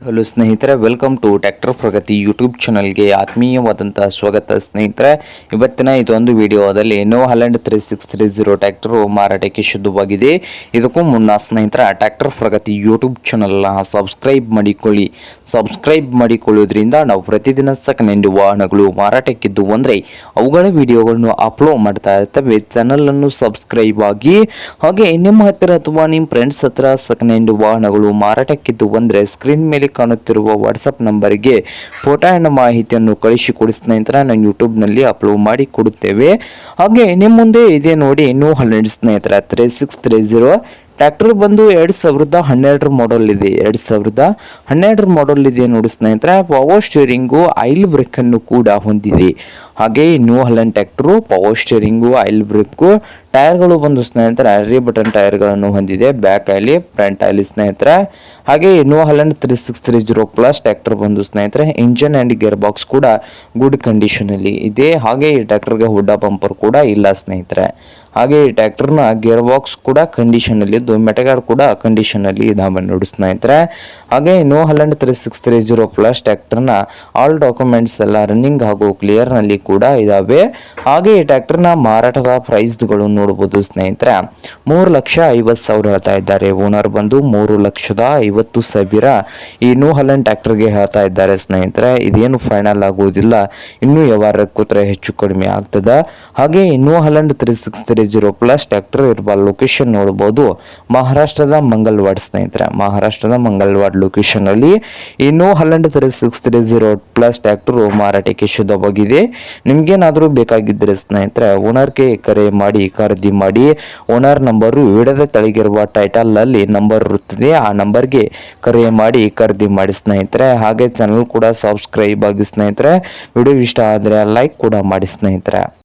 Hello ಸ್ನೇಹಿತರೆ, welcome to tractor Pragati YouTube ಚಾನಲ್ಗೆ ಆತ್ಮೀಯವಾದಂತಹ ಸ್ವಾಗತ. ಸ್ನೇಹಿತರೆ, ಇವತ್ತಿನ ಇದೊಂದು ವಿಡಿಯೋದಲ್ಲಿ ನ್ಯೂ ಹಾಲೆಂಡ್ 3630 ಟ್ರ್ಯಾಕ್ಟರ್ ಮಾರಾಟಕ್ಕೆ ಶುದ್ಧವಾಗಿದೆ. ಇದಕ್ಕೂ ಮುನ್ನ ಸ್ನೇಹಿತರ ಟ್ರ್ಯಾಕ್ಟರ್ ಪ್ರಗತಿ ಯೂಟ್ಯೂಬ್ ಚಾನಲ್ನ ಸಬ್ಸ್ಕ್ರೈಬ್ ಮಾಡಿಕೊಳ್ಳಿ. ಸಬ್ಸ್ಕ್ರೈಬ್ ಮಾಡಿಕೊಳ್ಳೋದ್ರಿಂದ ನಾವು ಪ್ರತಿದಿನ ಸೆಕೆಂಡ್ ಹ್ಯಾಂಡ್ ವಾಹನಗಳು ಮಾರಾಟಕ್ಕಿದ್ದು ಅಂದರೆ ಅವುಗಳ ವಿಡಿಯೋಗಳನ್ನು ಅಪ್ಲೋಡ್ ಮಾಡ್ತಾ ಇರ್ತವೆ. ಚಾನಲನ್ನು ಸಬ್ಸ್ಕ್ರೈಬ್ ಆಗಿ, ಹಾಗೆ ನಿಮ್ಮ ಹತ್ತಿರ ಅಥವಾ ನಿಮ್ಮ ಫ್ರೆಂಡ್ಸ್ ಹತ್ರ ಸೆಕೆಂಡ್ ಹ್ಯಾಂಡ್ ವಾಹನಗಳು ಮಾರಾಟಕ್ಕಿದ್ದು ಅಂದರೆ ಸ್ಕ್ರೀನ್ ಮೇಲೆ ಕಾಣುತ್ತಿರುವ ವಾಟ್ಸಪ್ ನಂಬರ್ಗೆ ಫೋಟೋ ಆ್ಯಂಡ್ ಮಾಹಿತಿಯನ್ನು ಕಳಿಸಿಕೊಡಿ ಸ್ನೇಹಿತರೆ. ನಾನು ಯೂಟ್ಯೂಬ್ನಲ್ಲಿ ಅಪ್ಲೋಡ್ ಮಾಡಿ ಕೊಡುತ್ತೇವೆ. ಹಾಗೆ ನಿಮ್ಮ ಮುಂದೆ ಇದೆ ನೋಡಿ ನ್ಯೂ ಹಾಲೆಂಡ್ ಸ್ನೇಹಿತರೆ 3630 ಟ್ರ್ಯಾಕ್ಟರ್ ಬಂದು 2012 ಮಾಡಲ್ ಇದೆ. 2012 ಮಾಡಲ್ ಇದೆ ನೋಡಿ ಸ್ನೇಹಿತರೆ. ಪವರ್ ಸ್ಟೀರಿಂಗು, ಆಯಿಲ್ ಬ್ರೇಕ್ ಅನ್ನು ಕೂಡ ಹೊಂದಿದೆ. ಹಾಗೆ new Holland tractor power steering, oil break, ಟೈರ್ಗಳು ಬಂದು ಸ್ನೇಹಿತರೆ ಅರಿ ಬಟನ್ ಟೈರ್ಗಳನ್ನು ಹೊಂದಿದೆ. ಬ್ಯಾಕ್ ಆಯಿಲಿ, ಫ್ರಂಟ್ ಆಯಿಲಿ ಸ್ನೇಹಿತರೆ. ಹಾಗೆ ನ್ಯೂ ಹಾಲೆಂಡ್ 3630 ಪ್ಲಸ್ ಟ್ರ್ಯಾಕ್ಟರ್ ಬಂದು ಸ್ನೇಹಿತರೆ ಇಂಜನ್ ಆ್ಯಂಡ್ ಗೇರ್ ಬಾಕ್ಸ್ ಕೂಡ ಗುಡ್ ಕಂಡೀಷನಲ್ಲಿ ಇದೆ. ಹಾಗೆ ಈ ಟ್ರ್ಯಾಕ್ಟರ್ಗೆ ಹುಡ್ಡ ಬಂಪರ್ ಕೂಡ ಇಲ್ಲ ಸ್ನೇಹಿತರೆ. ಹಾಗೆ ಈ ಟ್ರ್ಯಾಕ್ಟರ್ನ ಗೇರ್ ಬಾಕ್ಸ್ ಕೂಡ ಕಂಡೀಷನಲ್ಲಿದ್ದು, ಮೆಟಗಾರ್ಡ್ ಕೂಡ ಕಂಡೀಷನಲ್ಲಿ ಇದಾವೆ ನೋಡಿ ಸ್ನೇಹಿತರೆ. ಹಾಗೆ ನ್ಯೂ ಹಾಲೆಂಡ್ 3630 ಪ್ಲಸ್ ಟ್ರ್ಯಾಕ್ಟರ್ನ ಆಲ್ ಡಾಕ್ಯುಮೆಂಟ್ಸ್ ಎಲ್ಲ ರನ್ನಿಂಗ್ ಹಾಗೂ ಕ್ಲಿಯರ್ನಲ್ಲಿ ಕೂಡ ಇದಾವೆ. ಹಾಗೆ ಈ ಟ್ರ್ಯಾಕ್ಟರ್ನ ಮಾರಾಟದ ಪ್ರೈಸ್ಗಳು ನೋಡಬಹುದು ಸ್ನೇಹಿತರೆ. 3,50,000 ಹೇಳ್ತಾ ಇದ್ದಾರೆ. ಓನರ್ ಬಂದು 3,50,000 ಈ ನ್ಯೂ ಹಾಲೆಂಡ್ ಟ್ರ್ಯಾಕ್ಟರ್ಗೆ ಹೇಳ್ತಾ ಇದ್ದಾರೆ ಸ್ನೇಹಿತರೆ. ಇದೇನು ಫೈನಲ್ ಆಗುವುದಿಲ್ಲ, ಇನ್ನೂ ವ್ಯವಹಾರ ಕೂತ್ರೆ ಹೆಚ್ಚು ಕಡಿಮೆ ಆಗ್ತದೆ. ಹಾಗೆ ನ್ಯೂ ಹಾಲೆಂಡ್ 3630 ಪ್ಲಸ್ ಟ್ರ್ಯಾಕ್ಟರ್ ಇರುವ ಲೊಕೇಶನ್ ನೋಡಬಹುದು, ಮಹಾರಾಷ್ಟ್ರದ ಮಂಗಲ್ವಾಡ್ ಸ್ನೇಹಿತರೆ. ಮಹಾರಾಷ್ಟ್ರದ ಮಂಗಲ್ವಾಡ್ ಲೊಕೇಶನ್ ಅಲ್ಲಿ ಈ ನ್ಯೂ ಹಾಲೆಂಡ್ 3630 ಪ್ಲಸ್ ಟ್ರ್ಯಾಕ್ಟರ್ ಮಾರಾಟಕ್ಕೆ ಶುದ್ಧವಾಗಿದೆ. ನಿಮ್ಗೇನಾದರೂ ಬೇಕಾಗಿದ್ದರೆ ಸ್ನೇಹಿತರೆ ಓನರ್ಗೆ ಕರೆ ಮಾಡಿ ಖರೀದಿ ಮಾಡಿ. ಓನರ್ ನಂಬರು ವಿಡಿಯೋದ ತೆಳಗಿರುವ ಟೈಟಲ್ ಅಲ್ಲಿ ನಂಬರ್ ಇರುತ್ತದೆ, ಆ ನಂಬರ್ಗೆ ಕರೆ ಮಾಡಿ ಖರೀದಿ ಮಾಡಿ ಸ್ನೇಹಿತರೆ. ಹಾಗೆ ಚಾನಲ್ ಕೂಡ ಸಬ್ಸ್ಕ್ರೈಬ್ ಆಗಿ ಸ್ನೇಹಿತರೆ. ವಿಡಿಯೋ ಇಷ್ಟ ಆದರೆ ಲೈಕ್ ಕೂಡ ಮಾಡಿ ಸ್ನೇಹಿತರೆ.